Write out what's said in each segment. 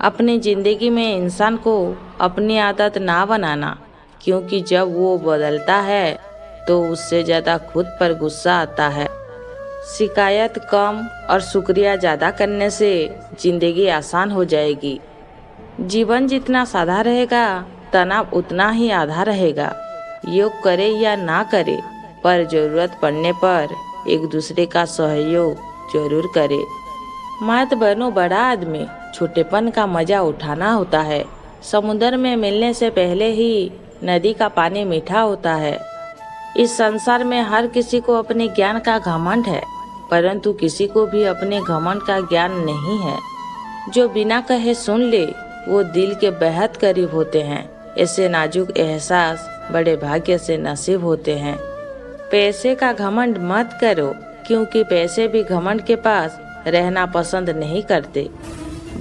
अपनी ज़िंदगी में इंसान को अपनी आदत ना बनाना, क्योंकि जब वो बदलता है तो उससे ज़्यादा खुद पर गुस्सा आता है। शिकायत कम और शुक्रिया ज़्यादा करने से ज़िंदगी आसान हो जाएगी। जीवन जितना सादा रहेगा, तनाव उतना ही आधा रहेगा। योग करे या ना करे, पर ज़रूरत पड़ने पर एक दूसरे का सहयोग जरूर करे। मत बनो बड़ा आदमी, छोटेपन का मजा उठाना होता है। समुद्र में मिलने से पहले ही नदी का पानी मीठा होता है। इस संसार में हर किसी को अपने ज्ञान का घमंड है, परंतु किसी को भी अपने घमंड का ज्ञान नहीं है। जो बिना कहे सुन ले, वो दिल के बेहद करीब होते हैं। ऐसे नाजुक एहसास बड़े भाग्य से नसीब होते हैं। पैसे का घमंड मत करो, क्योंकि पैसे भी घमंड के पास रहना पसंद नहीं करते।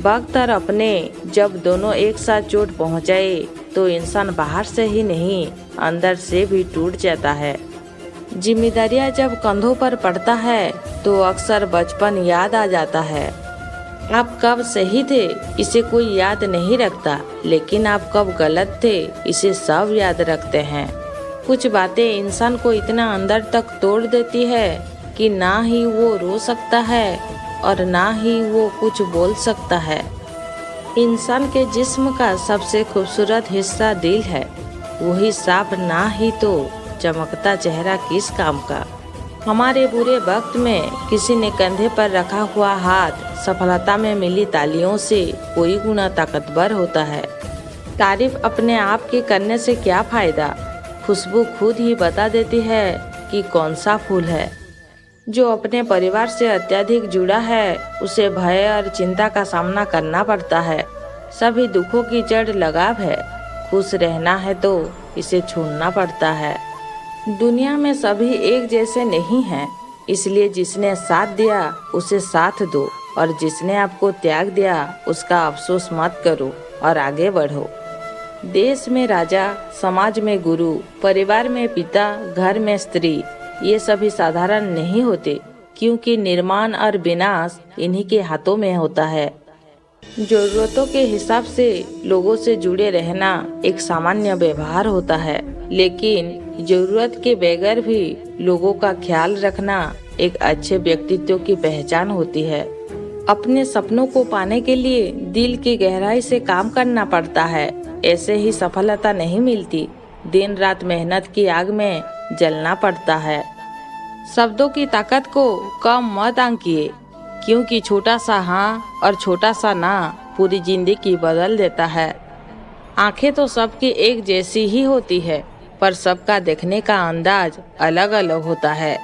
वक्त और अपने जब दोनों एक साथ चोट पहुंचाए तो इंसान बाहर से ही नहीं, अंदर से भी टूट जाता है। जिम्मेदारियां जब कंधों पर पड़ता है तो अक्सर बचपन याद आ जाता है। आप कब सही थे इसे कोई याद नहीं रखता, लेकिन आप कब गलत थे इसे सब याद रखते हैं। कुछ बातें इंसान को इतना अंदर तक तोड़ देती है कि ना ही वो रो सकता है और ना ही वो कुछ बोल सकता है। इंसान के जिस्म का सबसे खूबसूरत हिस्सा दिल है। वही साफ ना ही तो चमकता चेहरा किस काम का। हमारे बुरे वक्त में किसी ने कंधे पर रखा हुआ हाथ सफलता में मिली तालियों से कोई गुना ताकतवर होता है। तारीफ अपने आप की करने से क्या फायदा, खुशबू खुद ही बता देती है कि कौन सा फूल है। जो अपने परिवार से अत्यधिक जुड़ा है उसे भय और चिंता का सामना करना पड़ता है। सभी दुखों की जड़ लगाव है। खुश रहना है तो इसे छोड़ना पड़ता है। दुनिया में सभी एक जैसे नहीं हैं, इसलिए जिसने साथ दिया उसे साथ दो और जिसने आपको त्याग दिया उसका अफसोस मत करो और आगे बढ़ो। देश में राजा, समाज में गुरु, परिवार में पिता, घर में स्त्री, ये सभी साधारण नहीं होते, क्योंकि निर्माण और विनाश इन्हीं के हाथों में होता है। जरूरतों के हिसाब से लोगों से जुड़े रहना एक सामान्य व्यवहार होता है, लेकिन जरूरत के बगैर भी लोगों का ख्याल रखना एक अच्छे व्यक्तित्व की पहचान होती है। अपने सपनों को पाने के लिए दिल की गहराई से काम करना पड़ता है। ऐसे ही सफलता नहीं मिलती, दिन रात मेहनत की आग में जलना पड़ता है। शब्दों की ताकत को कम मत आंकिए, क्योंकि छोटा सा हाँ और छोटा सा ना पूरी जिंदगी बदल देता है। आंखें तो सबकी एक जैसी ही होती है, पर सबका देखने का अंदाज अलग अलग होता है।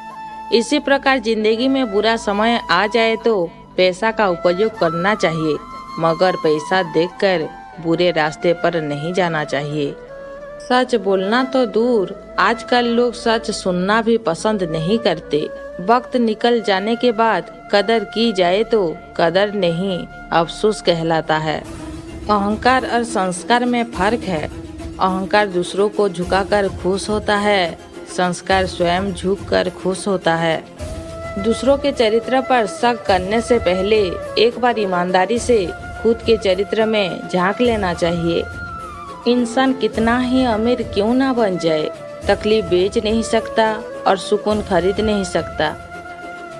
इसी प्रकार जिंदगी में बुरा समय आ जाए तो पैसा का उपयोग करना चाहिए, मगर पैसा देखकर बुरे रास्ते पर नहीं जाना चाहिए। सच बोलना तो दूर, आजकल लोग सच सुनना भी पसंद नहीं करते। वक्त निकल जाने के बाद कदर की जाए तो कदर नहीं, अफसोस कहलाता है। अहंकार और संस्कार में फर्क है। अहंकार दूसरों को झुकाकर खुश होता है, संस्कार स्वयं झुककर खुश होता है। दूसरों के चरित्र पर शक करने से पहले एक बार ईमानदारी से खुद के चरित्र में झांक लेना चाहिए। इंसान कितना ही अमीर क्यों ना बन जाए, तकलीफ बेच नहीं सकता और सुकून खरीद नहीं सकता।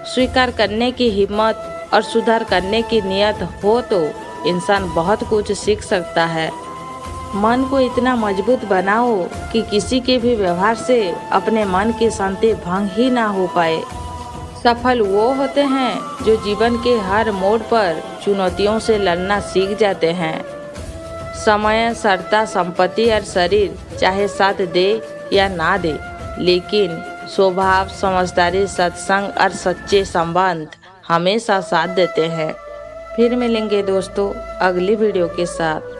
स्वीकार करने की हिम्मत और सुधार करने की नियत हो तो इंसान बहुत कुछ सीख सकता है। मन को इतना मजबूत बनाओ कि किसी के भी व्यवहार से अपने मन की शांति भंग ही ना हो पाए। सफल वो होते हैं जो जीवन के हर मोड़ पर चुनौतियों से लड़ना सीख जाते हैं। समय, सत्ता, संपत्ति और शरीर चाहे साथ दे या ना दे, लेकिन स्वभाव, समझदारी, सत्संग और सच्चे संबंध हमेशा साथ देते हैं। फिर मिलेंगे दोस्तों अगली वीडियो के साथ।